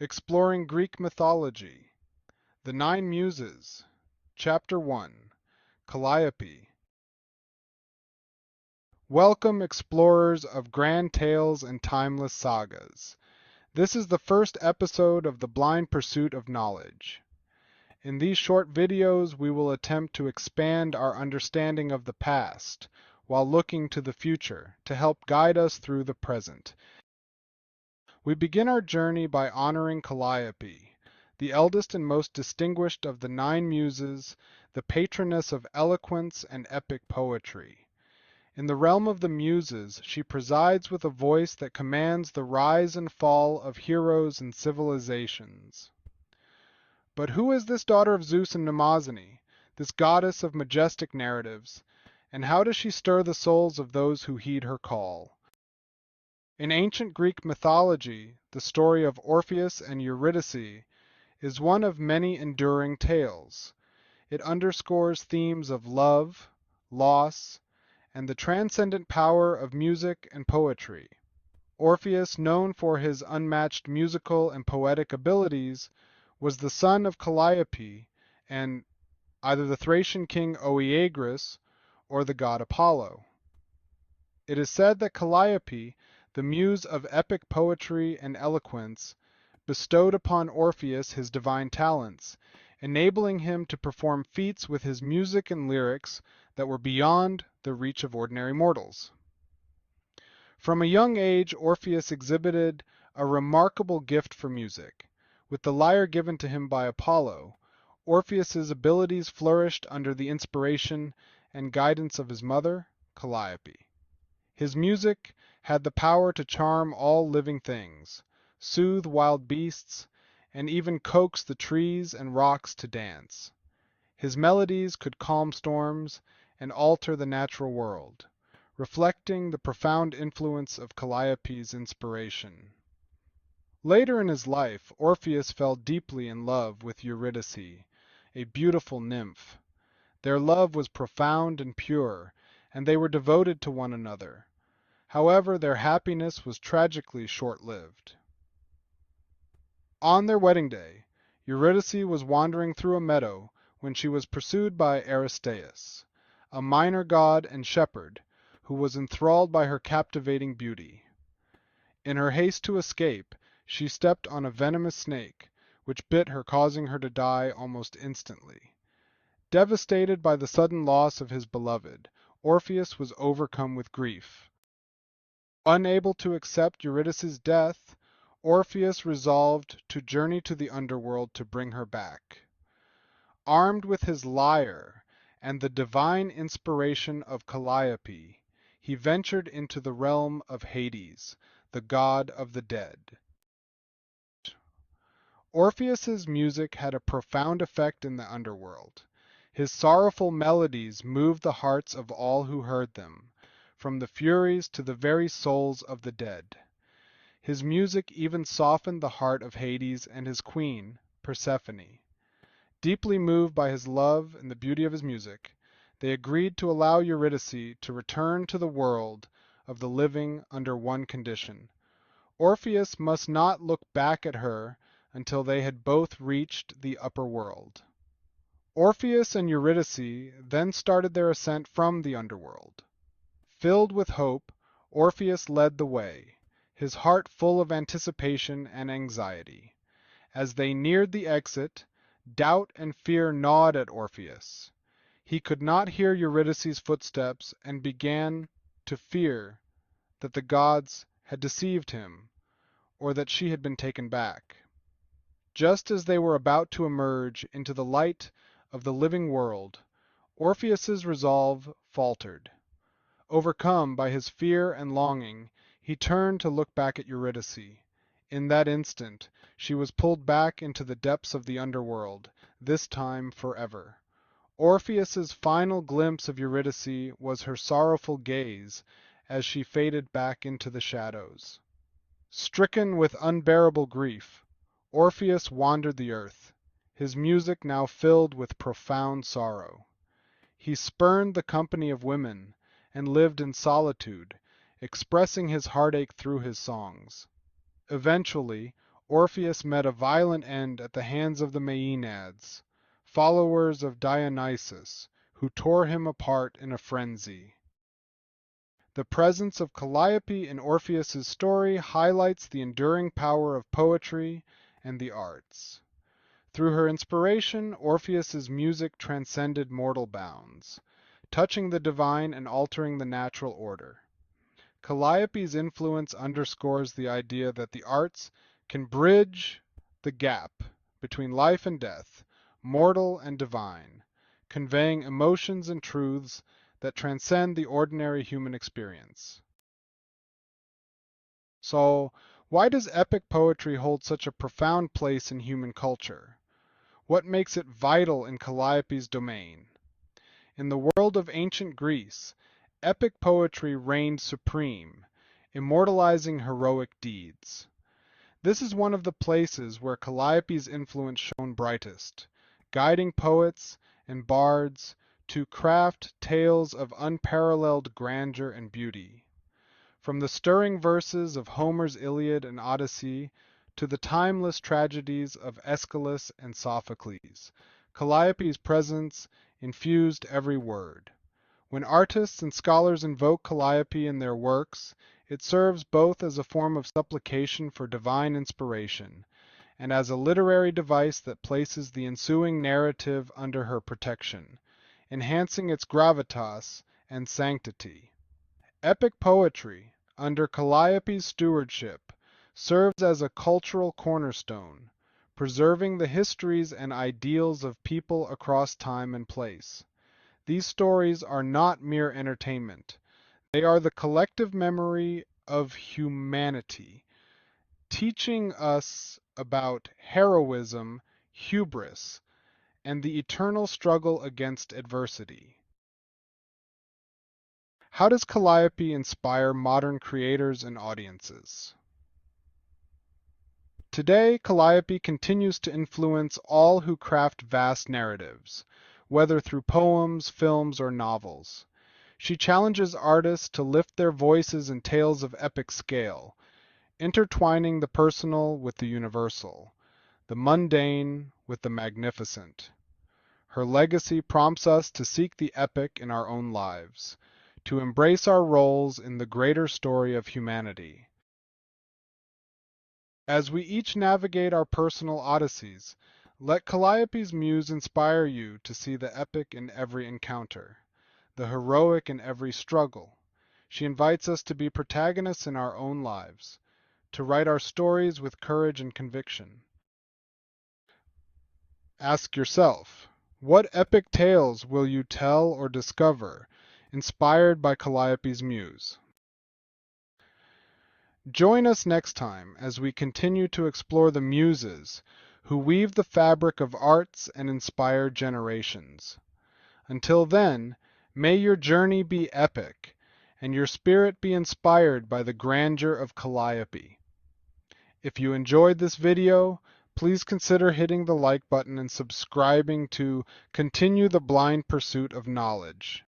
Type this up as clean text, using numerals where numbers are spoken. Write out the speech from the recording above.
Exploring Greek Mythology, The Nine Muses, Chapter 1, Calliope. Welcome, explorers of grand tales and timeless sagas. This is the first episode of the blind pursuit of knowledge. In these short videos, we will attempt to expand our understanding of the past while looking to the future to help guide us through the present. We begin our journey by honoring Calliope, the eldest and most distinguished of the nine Muses, the patroness of eloquence and epic poetry. In the realm of the Muses, she presides with a voice that commands the rise and fall of heroes and civilizations. But who is this daughter of Zeus and Mnemosyne, this goddess of majestic narratives, and how does she stir the souls of those who heed her call? In ancient Greek mythology, the story of Orpheus and Eurydice is one of many enduring tales. It underscores themes of love, loss, and the transcendent power of music and poetry. Orpheus, known for his unmatched musical and poetic abilities, was the son of Calliope and either the Thracian king Oeagrus or the god Apollo. It is said that Calliope, the muse of epic poetry and eloquence, bestowed upon Orpheus his divine talents, enabling him to perform feats with his music and lyrics that were beyond the reach of ordinary mortals. From a young age, Orpheus exhibited a remarkable gift for music. With the lyre given to him by Apollo, Orpheus's abilities flourished under the inspiration and guidance of his mother, Calliope. His music had the power to charm all living things, soothe wild beasts, and even coax the trees and rocks to dance. His melodies could calm storms and alter the natural world, reflecting the profound influence of Calliope's inspiration. Later in his life, Orpheus fell deeply in love with Eurydice, a beautiful nymph. Their love was profound and pure, and they were devoted to one another. However, their happiness was tragically short-lived. On their wedding day, Eurydice was wandering through a meadow when she was pursued by Aristaeus, a minor god and shepherd who was enthralled by her captivating beauty. In her haste to escape, she stepped on a venomous snake, which bit her, causing her to die almost instantly. Devastated by the sudden loss of his beloved, Orpheus was overcome with grief. Unable to accept Eurydice's death, Orpheus resolved to journey to the underworld to bring her back. Armed with his lyre and the divine inspiration of Calliope, he ventured into the realm of Hades, the god of the dead. Orpheus's music had a profound effect in the underworld. His sorrowful melodies moved the hearts of all who heard them, from the Furies to the very souls of the dead. His music even softened the heart of Hades and his queen, Persephone. Deeply moved by his love and the beauty of his music, they agreed to allow Eurydice to return to the world of the living under one condition. Orpheus must not look back at her until they had both reached the upper world. Orpheus and Eurydice then started their ascent from the underworld. Filled with hope, Orpheus led the way, his heart full of anticipation and anxiety. As they neared the exit, doubt and fear gnawed at Orpheus. He could not hear Eurydice's footsteps and began to fear that the gods had deceived him, or that she had been taken back. Just as they were about to emerge into the light of the living world, Orpheus's resolve faltered. Overcome by his fear and longing, he turned to look back at Eurydice. In that instant, she was pulled back into the depths of the underworld, this time forever. Orpheus's final glimpse of Eurydice was her sorrowful gaze as she faded back into the shadows. Stricken with unbearable grief, Orpheus wandered the earth, his music now filled with profound sorrow. He spurned the company of women and lived in solitude, expressing his heartache through his songs. Eventually, Orpheus met a violent end at the hands of the Maenads, followers of Dionysus, who tore him apart in a frenzy. The presence of Calliope in Orpheus's story highlights the enduring power of poetry and the arts. Through her inspiration, Orpheus's music transcended mortal bounds, touching the divine and altering the natural order. Calliope's influence underscores the idea that the arts can bridge the gap between life and death, mortal and divine, conveying emotions and truths that transcend the ordinary human experience. So, why does epic poetry hold such a profound place in human culture? What makes it vital in Calliope's domain? In the world of ancient Greece, epic poetry reigned supreme, immortalizing heroic deeds. This is one of the places where Calliope's influence shone brightest, guiding poets and bards to craft tales of unparalleled grandeur and beauty. From the stirring verses of Homer's Iliad and Odyssey to the timeless tragedies of Aeschylus and Sophocles, Calliope's presence infused every word. When artists and scholars invoke Calliope in their works, it serves both as a form of supplication for divine inspiration and as a literary device that places the ensuing narrative under her protection, enhancing its gravitas and sanctity. Epic poetry, under Calliope's stewardship, serves as a cultural cornerstone, preserving the histories and ideals of people across time and place. These stories are not mere entertainment. They are the collective memory of humanity, teaching us about heroism, hubris, and the eternal struggle against adversity. How does Calliope inspire modern creators and audiences? Today, Calliope continues to influence all who craft vast narratives, whether through poems, films, or novels. She challenges artists to lift their voices in tales of epic scale, intertwining the personal with the universal, the mundane with the magnificent. Her legacy prompts us to seek the epic in our own lives, to embrace our roles in the greater story of humanity. As we each navigate our personal odysseys, let Calliope's muse inspire you to see the epic in every encounter, the heroic in every struggle. She invites us to be protagonists in our own lives, to write our stories with courage and conviction. Ask yourself, what epic tales will you tell or discover, inspired by Calliope's muse? Join us next time as we continue to explore the Muses, who weave the fabric of arts and inspire generations. Until then, may your journey be epic, and your spirit be inspired by the grandeur of Calliope. If you enjoyed this video, please consider hitting the like button and subscribing to continue the blind pursuit of knowledge.